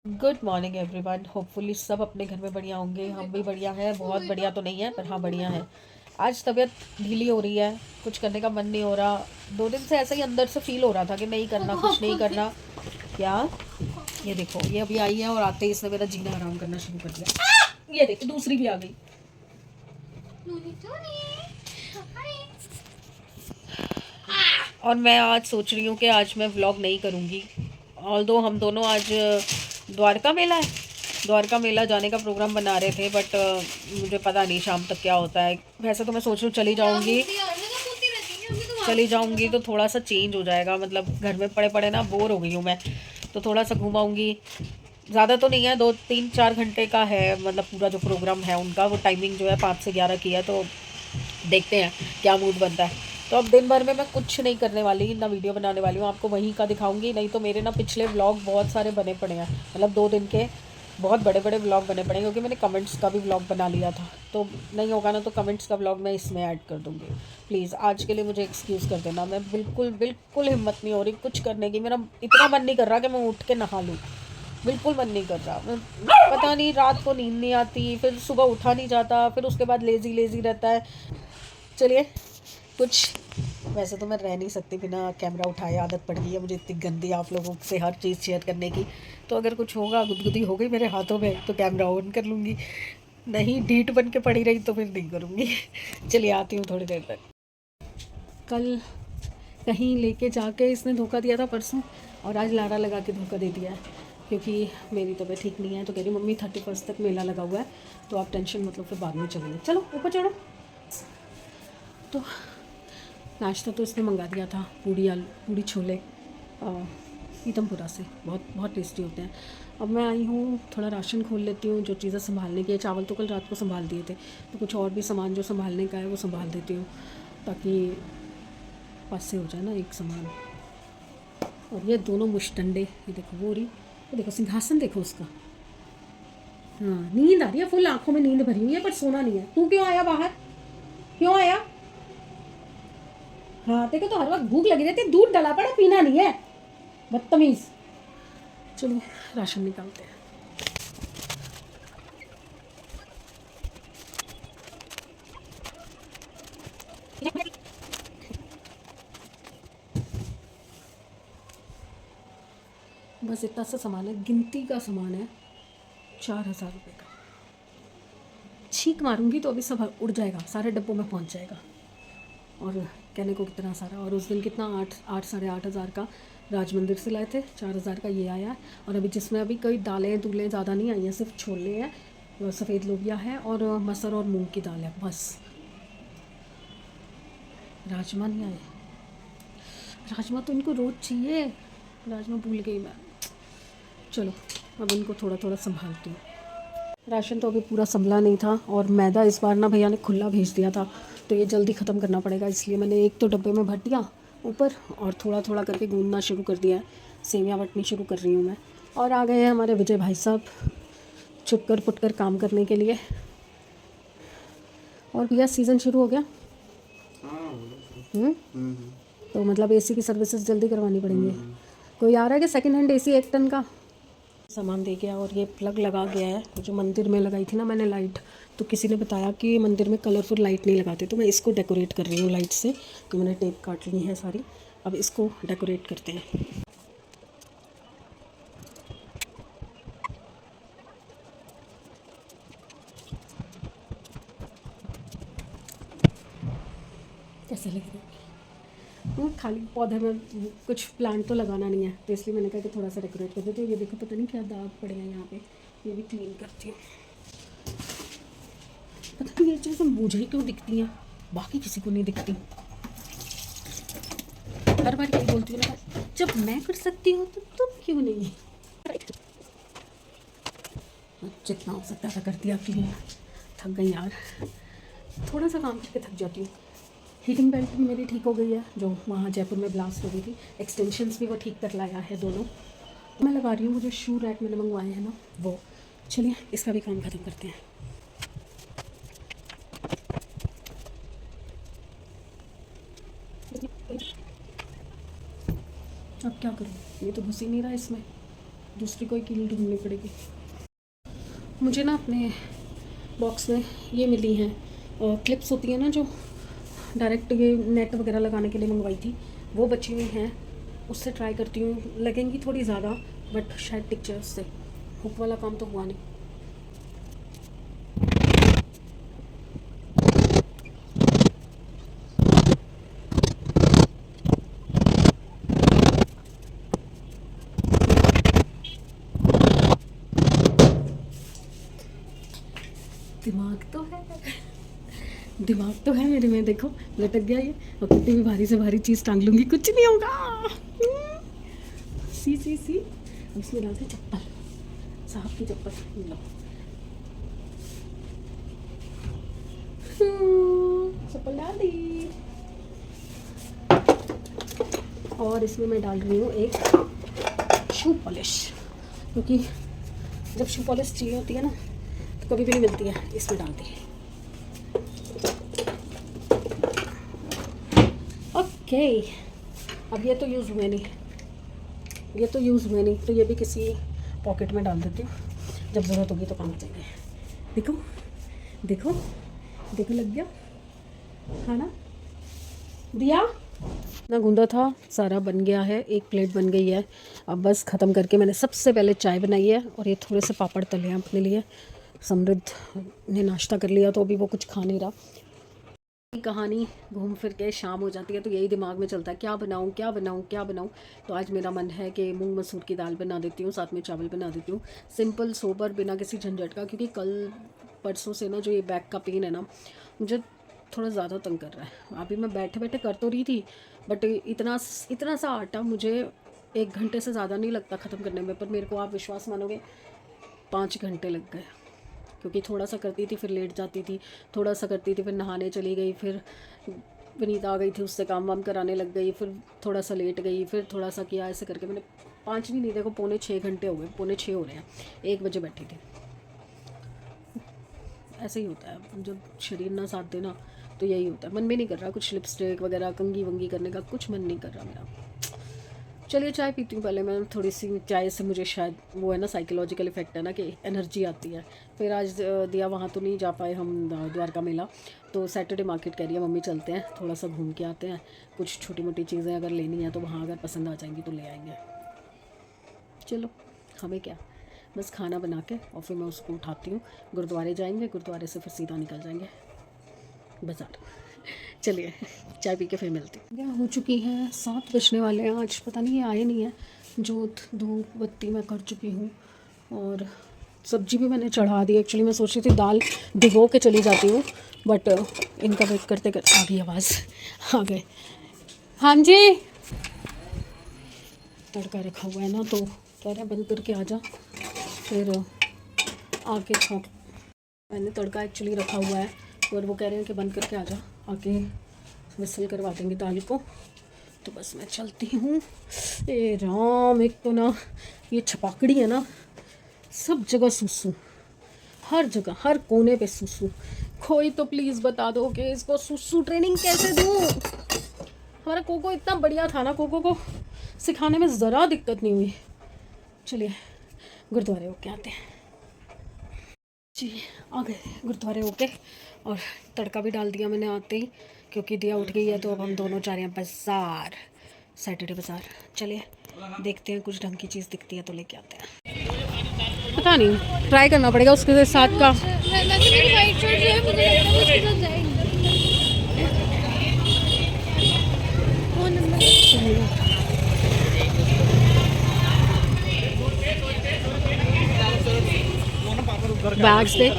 Good morning everyone. Hopefully सब अपने घर में बढ़िया होंगे। हम भी बढ़िया हैं, बहुत बढ़िया तो नहीं है पर हाँ बढ़िया है। आज तबीयत ढीली हो रही है, कुछ करने का मन नहीं हो रहा। 2 दिन से ऐसा ही अंदर से फील हो रहा था कि नहीं करना, कुछ नहीं करना। क्या ये देखो, ये अभी आई है और आते ही इसने मेरा जीना हराम करना शुरू कर दिया। ये देखो दूसरी भी आ गई। और मैं आज सोच रही हूँ कि आज मैं व्लॉग नहीं करूँगी। ऑल्दो हम दोनों आज द्वारका मेला है, द्वारका मेला जाने का प्रोग्राम बना रहे थे, बट मुझे पता नहीं शाम तक क्या होता है। वैसे तो मैं सोच रही हूँ चली जाऊँगी तो थोड़ा सा चेंज हो जाएगा। मतलब घर में पड़े पड़े ना बोर हो गई हूँ मैं, तो थोड़ा सा घुमाऊँगी। ज़्यादा तो नहीं है, 2 3 4 घंटे का है। मतलब पूरा जो प्रोग्राम है उनका, वो टाइमिंग जो है 5 से 11 की है। तो देखते हैं क्या मूड बनता है। तो अब दिन भर में मैं कुछ नहीं करने वाली, ना वीडियो बनाने वाली हूँ। आपको वहीं का दिखाऊंगी। नहीं तो मेरे ना पिछले व्लॉग बहुत सारे बने पड़े हैं, मतलब 2 दिन के बहुत बड़े बड़े व्लॉग बने पड़े हैं, क्योंकि मैंने कमेंट्स का भी व्लॉग बना लिया था। तो नहीं होगा ना तो कमेंट्स का व्लॉग मैं इसमें ऐड कर दूँगी। प्लीज़ आज के लिए मुझे एक्सक्यूज़ कर देना। मैं बिल्कुल बिल्कुल हिम्मत नहीं हो रही कुछ करने की। मेरा इतना मन नहीं कर रहा कि मैं उठ के नहा लूँ। बिल्कुल मन नहीं कर रहा। पता नहीं, रात को नींद नहीं आती, फिर सुबह उठा नहीं जाता, फिर उसके बाद लेज़ी लेज़ी रहता है। चलिए कुछ, वैसे तो मैं रह नहीं सकती बिना कैमरा उठाए। आदत पड़ गई है मुझे इतनी गंदी आप लोगों से हर चीज़ शेयर करने की। तो अगर कुछ होगा, गुदगुदी हो गई मेरे हाथों में, तो कैमरा ऑन कर लूँगी। नहीं ढीठ बन के पड़ी रही तो फिर नहीं करूँगी। चलिए आती हूँ थोड़ी देर तक। कल कहीं लेके जाके इसने धोखा दिया था परसों, और आज लारा लगा के धोखा दे दिया है। क्योंकि मेरी तबीयत ठीक नहीं है, तो कह रही मम्मी 31 तक मेला लगा हुआ है, तो आप टेंशन मतलब फिर बाद में चलेंगे। चलो ऊपर चढ़ो। तो नाश्ता तो इसने मंगा दिया था, पूड़ी आलू पूड़ी छोले पीतमपुरा से, बहुत बहुत टेस्टी होते हैं। अब मैं आई हूँ, थोड़ा राशन खोल लेती हूँ, जो चीज़ें संभालने की है। चावल तो कल रात को संभाल दिए थे, तो कुछ और भी सामान जो संभालने का है वो संभाल देती हूँ, ताकि पास से हो जाए ना एक सामान। और ये दोनों मुश्तंडे, ये देखो वो रही, ये देखो सिंहासन देखो उसका। हाँ नींद आ रही है, फुल आंखों में नींद भरी हुई है, पर सोना नहीं है। तू क्यों आया बाहर, क्यों आया? हाँ देखो, तो हर वक्त भूख लगी रहती है, दूध डला पड़ा, पीना नहीं है, बदतमीज। चलिए राशन निकालते हैं। बस इतना सा सामान है, गिनती का सामान है, 4,000 रुपये का। छींक मारूंगी तो अभी सब उड़ जाएगा, सारे डब्बों में पहुंच जाएगा। और कहने को कितना सारा। और उस दिन कितना, 8 8 साढ़े 8 हज़ार का राज मंदिर से लाए थे, 4,000 का ये आया। और अभी जिसमें अभी कोई दालें दूलें ज़्यादा नहीं आई हैं, सिर्फ छोले हैं, सफ़ेद लोबिया है, और मसर और मूंग की दाल है बस। राजमा नहीं आए, राजमा तो इनको रोज़ चाहिए, राजमा भूल गई मैं। चलो अब इनको थोड़ा थोड़ा संभालती हूँ। राशन तो अभी पूरा संभला नहीं था, और मैदा इस बार ना भैया ने खुला भेज दिया था, तो ये जल्दी ख़त्म करना पड़ेगा। इसलिए मैंने एक तो डब्बे में भर दिया ऊपर, और थोड़ा थोड़ा करके गूंदना शुरू कर दिया है। सेवियाँ बटनी शुरू कर रही हूँ मैं। और आ गए हैं हमारे विजय भाई साहब, छुटकर पुटकर काम करने के लिए। और भैया सीज़न शुरू हो गया। तो मतलब एसी की सर्विसेज जल्दी करवानी पड़ेंगी। कोई आ रहा है कि सेकंड हैंड एसी 1 टन का सामान दे गया। और ये प्लग लगा गया है, जो मंदिर में लगाई थी ना मैंने लाइट, तो किसी ने बताया कि मंदिर में कलरफुल लाइट नहीं लगाते, तो मैं इसको डेकोरेट कर रही हूँ लाइट से। तो मैंने टेप काट ली है सारी, अब इसको डेकोरेट करते हैं। कैसा लगेगा? खाली पौधे में कुछ प्लांट तो लगाना नहीं है, तो इसलिए मैंने कहा कि थोड़ा सा डेकोरेट कर देते हैं। ये देखो पता नहीं क्या दाग पड़े हैं यहाँ पे, ये भी क्लीन करती हूँ। पता नहीं ये चीज़ें मुझे ही क्यों दिखती हैं, बाकी किसी को नहीं दिखती। हर बार यही बोलती हूँ ना, जब मैं कर सकती हूँ तो तुम क्यों नहीं? जितना हो सकता था कर दिया। क्लीन, थक गई यार, थोड़ा सा काम करके थक जाती हूँ। हीटिंग बेल्ट भी मेरी ठीक हो गई है, जो वहाँ जयपुर में ब्लास्ट हो गई थी। एक्सटेंशंस भी वो ठीक कर लाया है दोनों। मैं लगा रही हूँ, वो जो शू रैक मैंने मंगवाए हैं ना वो। चलिए इसका भी काम ख़त्म करते हैं। अब क्या करूँ, ये तो घुस ही नहीं रहा इसमें। दूसरी कोई कील ढूंढनी पड़ेगी मुझे ना। अपने बॉक्स में ये मिली हैं क्लिप्स होती है ना, जो डायरेक्ट ये नेट वगैरह लगाने के लिए मंगवाई थी, वो बची हुई हैं। उससे ट्राई करती हूँ, लगेंगी थोड़ी ज़्यादा बट शायद टिक जाए उससे। हुक वाला काम तो हुआ नहीं। दिमाग तो है मेरे में, देखो लटक गया ये। और कितनी भी भारी से भारी चीज़ टांग लूँगी कुछ नहीं होगा। सी सी सी। इसमें डालते चप्पल, साहब की चप्पल। लो चप्पल डाल दी। और इसमें मैं डाल रही हूँ एक शू पॉलिश, क्योंकि जब शू पॉलिश चाहिए होती है ना तो कभी भी नहीं मिलती है। इसमें डाल दी। ओके, अब ये तो यूज़ हुए नहीं, तो ये भी किसी पॉकेट में डाल देती हूँ, जब ज़रूरत होगी तो काम चाहिए। देखो देखो देखो, लग गया, हाँ ना। दिया ना गूंदा था, सारा बन गया है, एक प्लेट बन गई है। अब बस ख़त्म करके मैंने सबसे पहले चाय बनाई है और ये थोड़े से पापड़ तले हैं अपने लिए। समृद्ध ने नाश्ता कर लिया तो अभी वो कुछ खा नहीं रहा। कहानी घूम फिर के शाम हो जाती है तो यही दिमाग में चलता है, क्या बनाऊं क्या बनाऊं क्या बनाऊं। तो आज मेरा मन है कि मूंग मसूर की दाल बना देती हूँ, साथ में चावल बना देती हूँ, सिंपल सोबर, बिना किसी झंझट का। क्योंकि कल परसों से ना जो ये बैक का पेन है ना, मुझे थोड़ा ज़्यादा तंग कर रहा है। अभी मैं बैठे बैठे कर तो रही थी, बट इतना सा आटा मुझे 1 घंटे से ज़्यादा नहीं लगता ख़त्म करने में। पर मेरे को, आप विश्वास मानोगे, 5 घंटे लग गए। क्योंकि थोड़ा सा करती थी फिर लेट जाती थी, थोड़ा सा करती थी फिर नहाने चली गई, फिर विनीता आ गई थी, उससे काम वाम कराने लग गई, फिर थोड़ा सा लेट गई, फिर थोड़ा सा किया। ऐसे करके मैंने 5 भी नहीं, देखो 5.25 घंटे हो गए, 5.25 हो रहे हैं। 1 बजे बैठी थी। ऐसे ही होता है जब शरीर ना साथ देना, तो यही होता है। मन भी नहीं कर रहा कुछ लिपस्टिक वगैरह कंघी वंगी करने का, कुछ मन नहीं कर रहा मेरा। चलिए चाय पीती हूँ पहले मैं। थोड़ी सी चाय से मुझे शायद वो है ना, साइकोलॉजिकल इफेक्ट है ना, कि एनर्जी आती है। फिर आज दिया वहाँ तो नहीं जा पाए हम, द्वारका मेला। तो सैटरडे मार्केट कह रही है मम्मी चलते हैं, थोड़ा सा घूम के आते हैं, कुछ छोटी मोटी चीज़ें अगर लेनी है तो वहाँ अगर पसंद आ जाएंगी तो ले आएंगे। चलो, हमें क्या, बस खाना बना के और फिर मैं उसको उठाती हूँ। गुरुद्वारे जाएंगे, गुरुद्वारे से फिर सीधा निकल जाएंगे बाज़ार। चलिए चाय पी के फिर मिलती हूँ। क्या हो चुकी हैं, 7 बजने वाले हैं। आज पता नहीं ये आए नहीं है। जोत धूप बत्ती मैं कर चुकी हूँ और सब्जी भी मैंने चढ़ा दी। एक्चुअली मैं सोच रही थी दाल भिगो के चली जाती हूँ, बट इनका वेट करते करते आ गई आवाज़, आ गए। हाँ जी, तड़का रखा हुआ है ना, तो कह रहे हैं बंद करके आ जा, फिर आके खा। मैंने तड़का एक्चुअली रखा हुआ है और वो कह रहे हैं कि बंद करके आ जा, आके विसल करवा देंगे दाल को। तो बस मैं चलती हूँ। ए राम, एक तो ना ये छपाकड़ी है ना, सब जगह सुसु, हर जगह हर कोने पे सुसु। कोई तो प्लीज़ बता दो कि इसको सुसु ट्रेनिंग कैसे दूँ। हमारा कोको इतना बढ़िया था ना, कोको को सिखाने में ज़रा दिक्कत नहीं हुई। चलिए गुरुद्वारे होके आते हैं जी। आ गए गुरुद्वारे होके, और तड़का भी डाल दिया मैंने आते ही, क्योंकि दिया उठ गई है। तो अब हम दोनों जा रहे हैं बाज़ार, सैटरडे बाज़ार। चलिए देखते हैं, कुछ ढंग की चीज़ दिखती है तो लेके आते हैं। पता नहीं, ट्राई करना पड़ेगा उसके साथ का। बैग्स देख,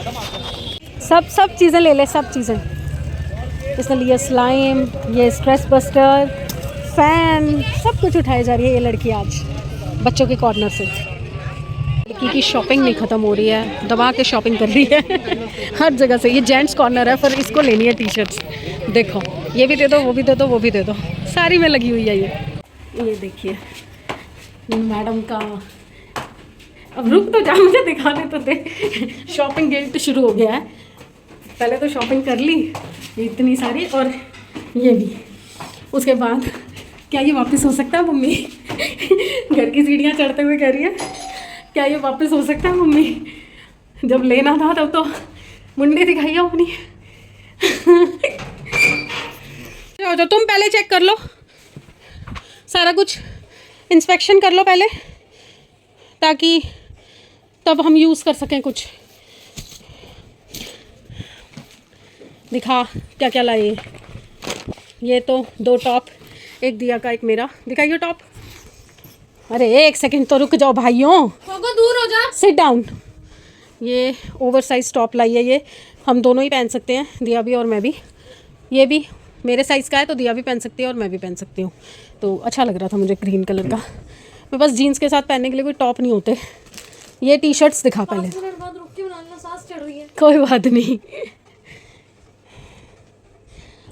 सब चीज़ें ले ले, सब चीज़ें। इसने लिया स्लाइम, ये स्ट्रेस बस्टर, फ़ैन, सब कुछ उठाई जा रही है ये लड़की आज बच्चों के कॉर्नर से। लड़की की शॉपिंग नहीं ख़त्म हो रही है, दबा के शॉपिंग कर रही है हर जगह से। ये जेंट्स कॉर्नर है, पर इसको लेनी है टी शर्ट्स। देखो, ये भी दे दो, वो भी दे दो, वो भी दे दो, सारी में लगी हुई है ये देखिए मैडम का। अब रुक तो जा, मुझे दिखाने तो दे। शॉपिंग गिल्ट शुरू हो गया है। पहले तो शॉपिंग कर ली इतनी सारी, और ये भी। उसके बाद क्या ये वापस हो सकता है मम्मी? घर की सीढ़ियाँ चढ़ते हुए कह रही है क्या ये वापस हो सकता है मम्मी? जब लेना था तब तो मुंडी दिखाई अपनी। तो तुम पहले चेक कर लो, सारा कुछ इंस्पेक्शन कर लो पहले, ताकि तब हम यूज़ कर सकें कुछ। दिखा क्या क्या लाए। ये तो 2 टॉप, एक दिया का एक मेरा। दिखाइए टॉप। अरे एक सेकंड तो रुक जाओ भाइयों, दूर हो जा। Sit down. ये ओवर साइज टॉप लाई है, ये हम दोनों ही पहन सकते हैं, दिया भी और मैं भी। ये भी मेरे साइज़ का है तो दिया भी पहन सकती है और मैं भी पहन सकती हूँ। तो अच्छा लग रहा था मुझे ग्रीन कलर का। मेरे पास जीन्स के साथ पहनने के लिए कोई टॉप नहीं होते। ये टी शर्ट्स दिखा पहले। कोई बात नहीं,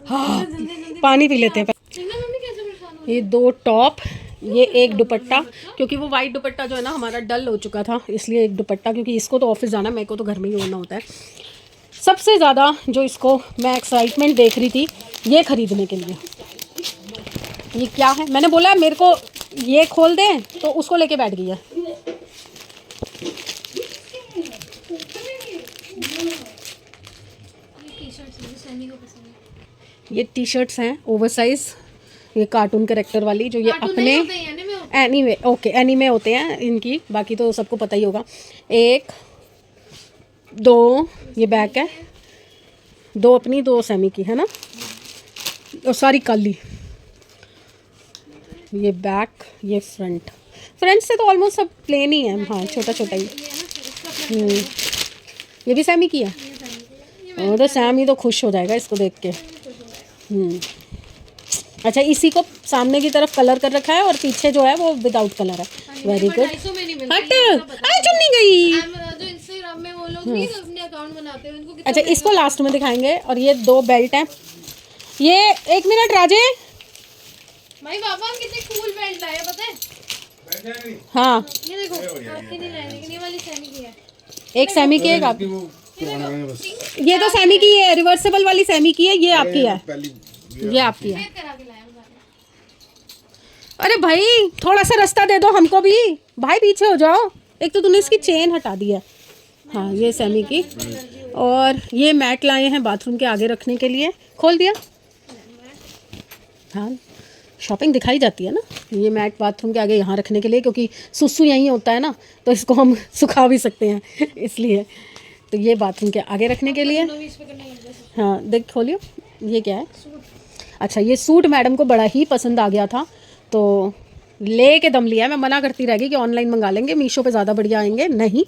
हाँ पानी पी लेते हैं। ये 2 टॉप, ये एक दुपट्टा, क्योंकि वो वाइट दुपट्टा जो है ना हमारा डल हो चुका था, इसलिए एक दुपट्टा, क्योंकि इसको तो ऑफिस जाना है, मेरे को तो घर में ही होना होता है। सबसे ज़्यादा जो इसको मैं एक्साइटमेंट देख रही थी ये ख़रीदने के लिए। ये क्या है, मैंने बोला मेरे को ये खोल दें तो उसको लेके बैठ गई है। ये टी शर्ट्स हैं ओवर साइज, ये कार्टून कैरेक्टर वाली, जो ये अपने एनीमे, ओके एनीमे होते हैं इनकी, बाकी तो सबको पता ही होगा। 1 2 ये बैक है, 2 अपनी 2 सेमी की है ना, और सारी काली। ये बैक, ये फ्रंट से तो ऑलमोस्ट सब प्लेन ही है, हाँ छोटा छोटा ही। ये भी सेमी की है, और तो सैम ही तो खुश हो जाएगा इसको देख के। अच्छा, इसी को सामने की तरफ कलर कर रखा है और पीछे जो है वो विदाउट कलर है। Very good. हट, अरे चुन नहीं गई। जो इंस्टाग्राम में वो लोग नहीं अपने अकाउंट बनाते हैं उनको। अच्छा, इसको लास्ट में दिखाएंगे। और ये 2 बेल्ट हैं। ये 1 मिनट राजे, भाई पापा हम कितने कूल बेल्ट लाए पता है? हाँ ये देखो, आपके नहीं लाए लेकिन ये वाली सेमी की है। एक सेमी की, एक आप। ये तो सेमी की है, रिवर्सेबल वाली सेमी की है, ये आपकी है, ये आपकी है। करा के लाया बता। अरे भाई थोड़ा सा रास्ता दे दो हमको भी, भाई पीछे हो जाओ। एक तो तूने इसकी चेन हटा दी है। हाँ ये सेमी की। और ये मैट लाए हैं बाथरूम के आगे रखने के लिए। खोल दिया, हाँ शॉपिंग दिखाई जाती है ना। ये मैट बाथरूम के आगे यहाँ रखने के लिए, क्योंकि सुसु यहीं होता है ना, तो इसको हम सुखा भी सकते हैं इसलिए। तो ये बाथरूम के आगे रखने के लिए। हाँ देख खोलियो, ये क्या है? अच्छा, ये सूट मैडम को बड़ा ही पसंद आ गया था तो ले के दम लिया है। मैं मना करती रह गई कि ऑनलाइन मंगा लेंगे, मीशो पे ज़्यादा बढ़िया आएंगे। नहीं,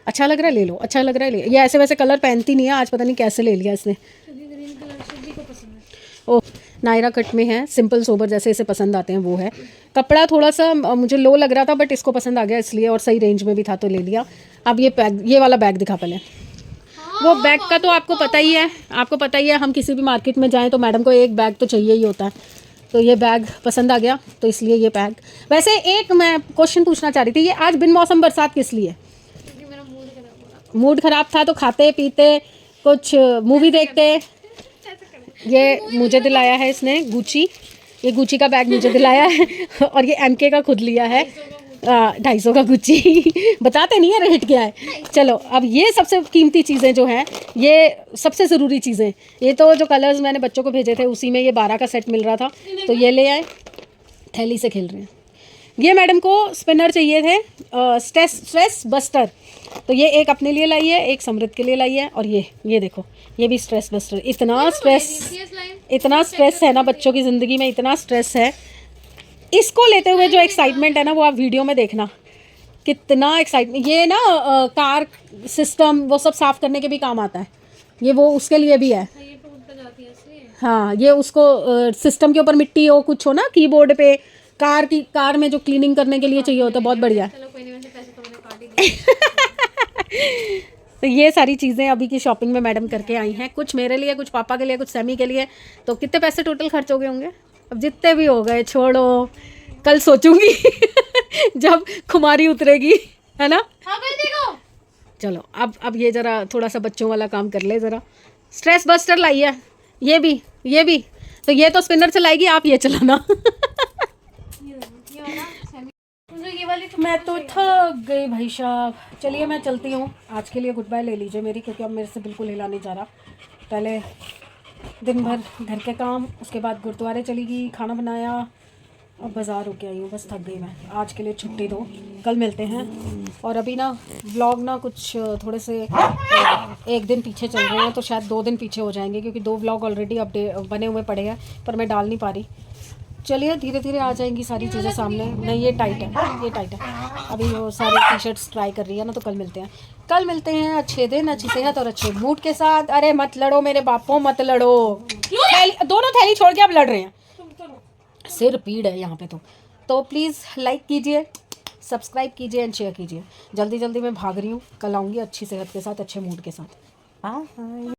अच्छा लग रहा है ले लो, अच्छा लग रहा है ले। ये ऐसे वैसे कलर पहनती नहीं है, आज पता नहीं कैसे ले लिया इसने। ओह, नायरा कट में है, सिंपल सोबर जैसे इसे पसंद आते हैं वो है। कपड़ा थोड़ा सा मुझे लो लग रहा था, बट इसको पसंद आ गया इसलिए, और सही रेंज में भी था तो ले लिया। अब ये वाला बैग दिखा पहले। वो बैग का तो आपको पता ही है, आपको पता ही है, हम किसी भी मार्केट में जाएं तो मैडम को एक बैग तो चाहिए ही होता है। तो ये बैग पसंद आ गया तो इसलिए ये बैग। वैसे एक मैं क्वेश्चन पूछना चाह रही थी, ये आज बिन मौसम बरसात किस लिए? क्योंकि मेरा मूड खराब हो रहा। मूड खराब था तो खाते पीते कुछ मूवी देखते। ये मुझे दिलाया है इसने गुची, ये गुची का बैग मुझे दिलाया है। और ये MK का खुद लिया है, 250 का गुची। बताते नहीं है रेट क्या है। चलो, अब ये सबसे कीमती चीज़ें जो हैं, ये सबसे ज़रूरी चीज़ें, ये तो जो कलर्स मैंने बच्चों को भेजे थे उसी में ये 12 का सेट मिल रहा था तो ये ले आए। थैली से खेल रहे हैं। ये मैडम को स्पिनर चाहिए थे, स्ट्रेस बस्टर, तो ये एक अपने लिए लाई है, एक समृद्ध के लिए लाई है। और ये देखो, ये भी स्ट्रेस बस्टर। इतना स्ट्रेस है ना बच्चों की ज़िंदगी में, इतना स्ट्रेस है। इसको लेते हुए जो एक्साइटमेंट है ना वो आप वीडियो में देखना, कितना एक्साइटमेंट। ये ना कार सिस्टम वो सब साफ़ करने के भी काम आता है, ये वो उसके लिए भी है। ये टूट जाती है इसलिए। हाँ, ये उसको सिस्टम के ऊपर मिट्टी हो कुछ हो ना कीबोर्ड पे, कार में जो क्लीनिंग करने के लिए चाहिए होता है, बहुत बढ़िया। चलो कोई नहीं, वैसे पैसे तो मैंने काट ही दिए। तो ये सारी चीज़ें अभी की शॉपिंग में मैडम करके आई हैं, कुछ मेरे लिए, कुछ पापा के लिए, कुछ सैमी के लिए। तो कितने पैसे टोटल खर्च हो गए होंगे? अब जितने भी हो गए छोड़ो, कल सोचूंगी जब खुमारी उतरेगी, है ना। हाँ भाई देखो, चलो अब ये ज़रा थोड़ा सा बच्चों वाला काम कर ले ज़रा। स्ट्रेस बस्टर लाई है, ये भी तो ये तो स्पिनर चलाएगी, आप ये चलाना। ये वाला सेमी। मुझे ये वाली मैं तो थक गई भाई साहब। चलिए मैं चलती हूँ, आज के लिए गुड बाय ले लीजिए मेरी, क्योंकि अब मेरे से बिल्कुल हिला नहीं जा रहा। पहले दिन भर घर के काम, उसके बाद गुरुद्वारे चली गई, खाना बनाया, अब बाज़ार होके आई हूँ। बस थक गई मैं, आज के लिए छुट्टी दो, कल मिलते हैं। और अभी ना व्लॉग ना कुछ थोड़े से एक दिन पीछे चल रहे हैं, तो शायद 2 दिन पीछे हो जाएंगे, क्योंकि 2 व्लॉग ऑलरेडी अपडेट बने हुए पड़े हैं, पर मैं डाल नहीं पा रही। चलिए धीरे धीरे आ जाएंगी सारी चीज़ें सामने। नहीं ये टाइट है, ये टाइट है। अभी वो सारी टी शर्ट्स ट्राई कर रही है ना, तो कल मिलते हैं। कल मिलते हैं अच्छे दिन, अच्छी सेहत और अच्छे मूड के साथ। अरे मत लड़ो मेरे बापों, मत लड़ो। दोनों थैली छोड़ के अब लड़ रहे हैं, सिर पीड़ है यहाँ पे। तो प्लीज़ लाइक कीजिए, सब्सक्राइब कीजिए एंड शेयर कीजिए। जल्दी जल्दी मैं भाग रही हूँ, कल आऊँगी अच्छी सेहत के साथ, अच्छे मूड के साथ। बाय।